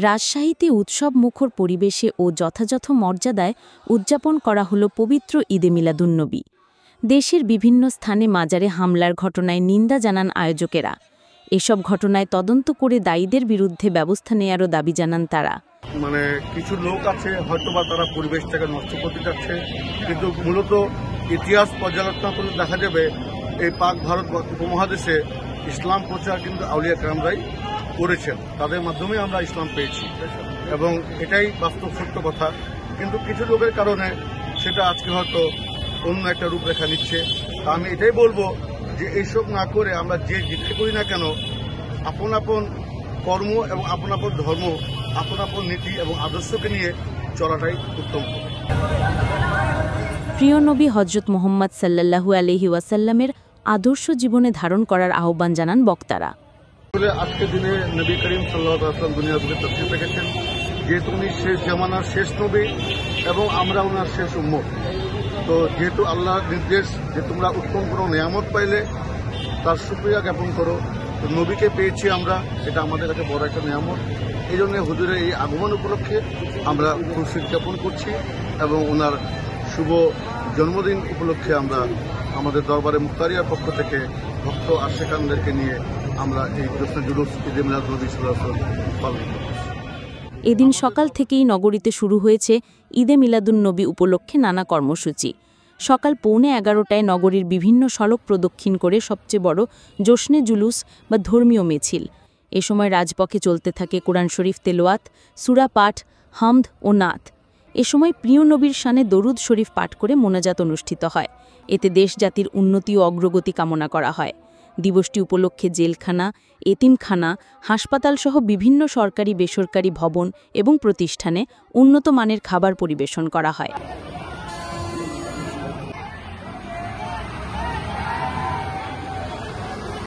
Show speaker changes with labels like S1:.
S1: রাজশাহীতে উৎসব মুখর পরিবেশে ও যথাযথ মর্যাদায় উদযাপন করা হল পবিত্র ঈদে মিলাদুন্নবী। দেশের বিভিন্ন স্থানে মাজারে হামলার ঘটনায় নিন্দা জানান আয়োজকেরা। এসব ঘটনায় তদন্ত করে দায়ীদের বিরুদ্ধে ব্যবস্থা নেয়ারও দাবি জানান তারা।
S2: কিছু লোক আছে হয়তোবা তারা পরিবেশটাকে নষ্ট করতে যাচ্ছে, কিন্তু মূলত ইতিহাস পর্যালোচনা করলে দেখা যাবে এই পাক ভারত উপমহাদেশে ইসলাম প্রচার কিন্তু আউলিয়া কেরামরাই করেছেন, তাদের মাধ্যমে আমরা ইসলাম পেয়েছি এবং এটাই বাস্তব সত্য কথা। কিন্তু কিছু লোকের কারণে সেটা আজকে হয়তো অন্য একটা রূপরেখা নিচ্ছে। আমি এটাই বলবো যে এইসব না করে আমরা যে যেটাই করি না কেন আপন আপন কর্ম এবং আপন আপন ধর্ম, আপন আপন নীতি এবং আদর্শকে নিয়ে চলাটাই উত্তম।
S1: প্রিয় নবী হযরত মুহাম্মদ সাল্লাল্লাহু আলাইহি ওয়াসাল্লামের আদর্শ জীবনে ধারণ করার আহ্বান জানান বক্তারা।
S2: আজকের দিনে নবী করিম সাল্লাল্লাহু আলাইহি ওয়াসাল্লাম দুনিয়ার বুকে তাশরীফ রেখেছেন, যেহেতু উনি শেষ জামানার শেষ নবী এবং আমরা ওনার শেষ উম্মত। তো যেহেতু আল্লাহর নির্দেশ যে তোমরা উত্তম কোনো নিয়ামত পাইলে তার শুকরিয়া জ্ঞাপন করো, তো নবীকে পেয়েছি আমরা, এটা আমাদের কাছে বড় একটা নিয়ামত। এই জন্য হুজুরের এই আগমন উপলক্ষে আমরা খুশি জ্ঞাপন করছি এবং ওনার শুভ জন্মদিন উপলক্ষে আমরা আমাদের দরবারে মুক্তারিয়ার পক্ষ থেকে ভক্ত আশেকানদেরকে নিয়ে আমরা এই জশ্নে জুলুস ঈদে মিলাদুন্নবী সাল্লাল্লাহু আলাইহি ওয়াসাল্লাম পালন করছি।
S1: এদিন সকাল থেকেই নগরীতে শুরু হয়েছে ঈদে মিলাদুন্নবী উপলক্ষে নানা কর্মসূচি। সকাল 11:15টায় নগরীর বিভিন্ন সড়ক প্রদক্ষিণ করে সবচেয়ে বড় জশ্নে জুলুস বা ধর্মীয় মিছিল। এ সময় রাজপথে চলতে থাকে কোরআন শরীফ তেলাওয়াত, সূরা পাঠ, হামদ ও নাত। এ সময় প্রিয় নবীর শানে দরুদ শরীফ পাঠ করে মোনাজাত অনুষ্ঠিত হয়। এতে দেশ জাতির উন্নতি ও অগ্রগতি কামনা করা হয়। দিবসটি উপলক্ষে জেলখানা, এতিমখানা, হাসপাতালসহ বিভিন্ন সরকারি বেসরকারি ভবন এবং প্রতিষ্ঠানে উন্নত মানের খাবার পরিবেশন করা হয়।